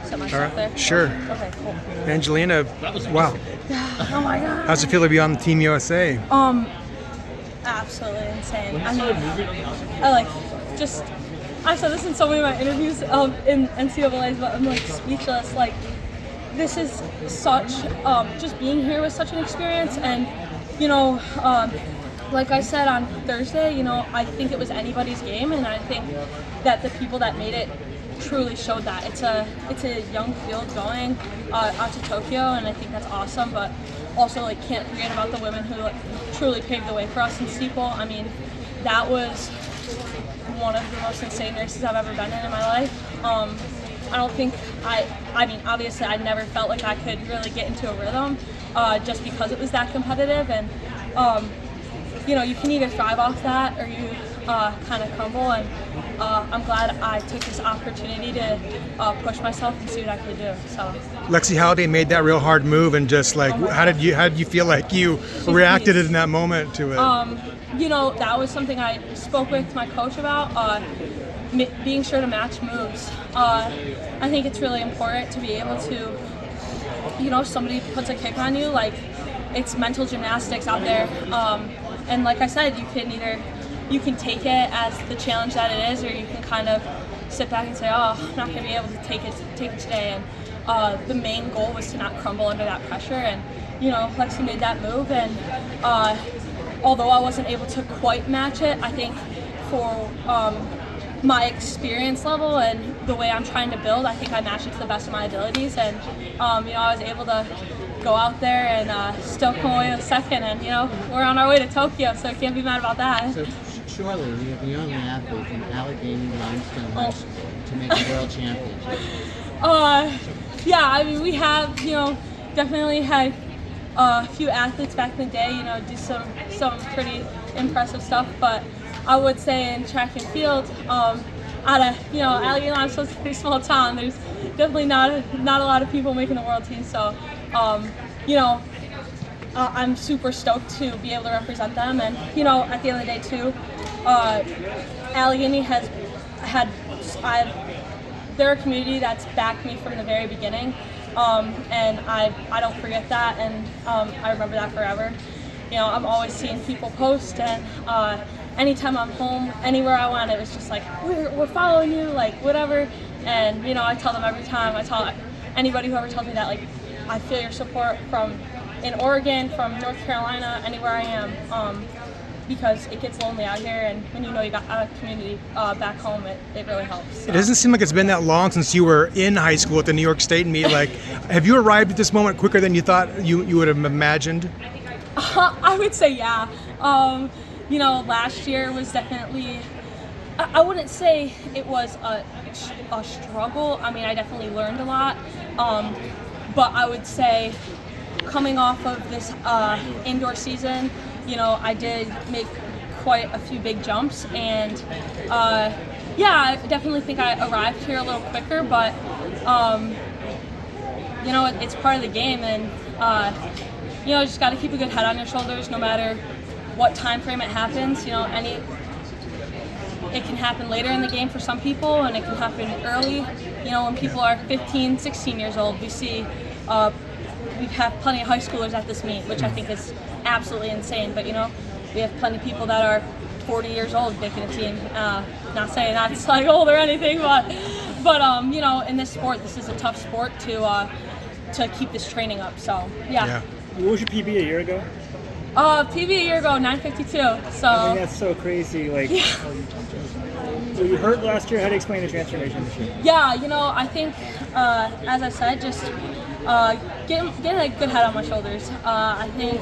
set myself there. Sure. Okay, cool. Angelina, wow. Oh my God. How's it feel to be on the Team USA? Absolutely insane. I mean, I've said this in so many of my interviews in NCAAs, but I'm like speechless. Like, this is such, just being here was such an experience. And, you know, like I said on Thursday, you know, I think it was anybody's game, and I think that the people that made it truly showed that. It's a young field going out to Tokyo, and I think that's awesome. But also, like, can't forget about the women who truly paved the way for us in steeple. I mean, that was one of the most insane races I've ever been in my life. I don't think I mean, obviously, I never felt like I could really get into a rhythm just because it was that competitive. And you know, you can either thrive off that or you kind of crumble. And I'm glad I took this opportunity to push myself and see what I could do. So, Lexi Halliday made that real hard move, and just like, how did you feel like you reacted in that moment to it? You know, that was something I spoke with my coach about. Being sure to match moves. I think it's really important to be able to, you know, if somebody puts a kick on you, like, it's mental gymnastics out there. And like I said, you can take it as the challenge that it is, or you can kind of sit back and say, oh, I'm not going to be able to take it today. And the main goal was to not crumble under that pressure. And, you know, Lexi made that move, and although I wasn't able to quite match it, I think for my experience level and the way I'm trying to build, I think I matched it to the best of my abilities. And you know, I was able to go out there and still come away with second, and you know, we're on our way to Tokyo, so I can't be mad about that. So surely we have the only athlete from Allegheny Limestone to make a world championship. Yeah, I mean, we have, you know, definitely had a few athletes back in the day, you know, do some pretty impressive stuff, but I would say in track and field, out of, you know, Allegheny Limestone's a pretty small town. There's definitely not a lot of people making the world team. So, you know, I'm super stoked to be able to represent them. And, you know, at the end of the day too, Allegheny they're a community that's backed me from the very beginning. And I don't forget that, and I remember that forever. You know, I'm always seeing people post, and anytime I'm home, anywhere I went, it was just like, we're following you, like, whatever. And, you know, I tell them every time, I tell anybody who ever tells me that, like, I feel your support from in Oregon, from North Carolina, anywhere I am, because it gets lonely out here, and when you know you got a community back home, it really helps. So. It doesn't seem like it's been that long since you were in high school at the New York State meet. Like, have you arrived at this moment quicker than you thought you would have imagined? I would say yeah. You know, last year was definitely, I wouldn't say it was a struggle. I mean, I definitely learned a lot. But I would say coming off of this indoor season, you know, I did make quite a few big jumps, and yeah, I definitely think I arrived here a little quicker, but you know, it's part of the game, and you know, just got to keep a good head on your shoulders no matter what time frame it happens. You know, it can happen later in the game for some people, and it can happen early. You know, when people are 15, 16 years old, we see we have plenty of high schoolers at this meet, which I think is absolutely insane. But you know, we have plenty of people that are 40 years old making a team. Not saying that's like old or anything, but you know, in this sport, this is a tough sport to keep this training up. So yeah. What was your PB a year ago? PB a year ago, 9:52. So I mean, that's so crazy. Like, yeah. So you hurt last year. How do you explain the transformation this year? Yeah, you know, I think as I said, just getting a good head on my shoulders. I think,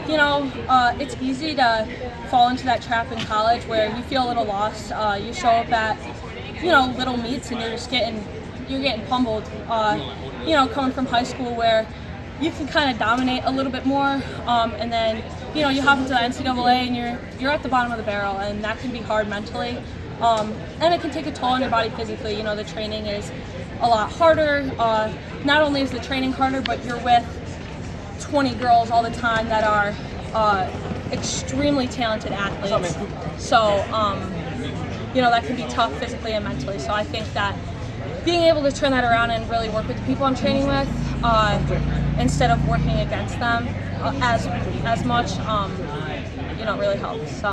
you know, it's easy to fall into that trap in college where you feel a little lost. You show up at, you know, little meets and you're getting pummeled. You know, coming from high school where you can kind of dominate a little bit more, and then, you know, you hop into the NCAA and you're at the bottom of the barrel, and that can be hard mentally, and it can take a toll on your body physically. You know, the training is a lot harder. Not only is the training harder, but you're with 20 girls all the time that are extremely talented athletes. So, you know, that can be tough physically and mentally. So I think that being able to turn that around and really work with the people I'm training with instead of working against them as much, really helps. So.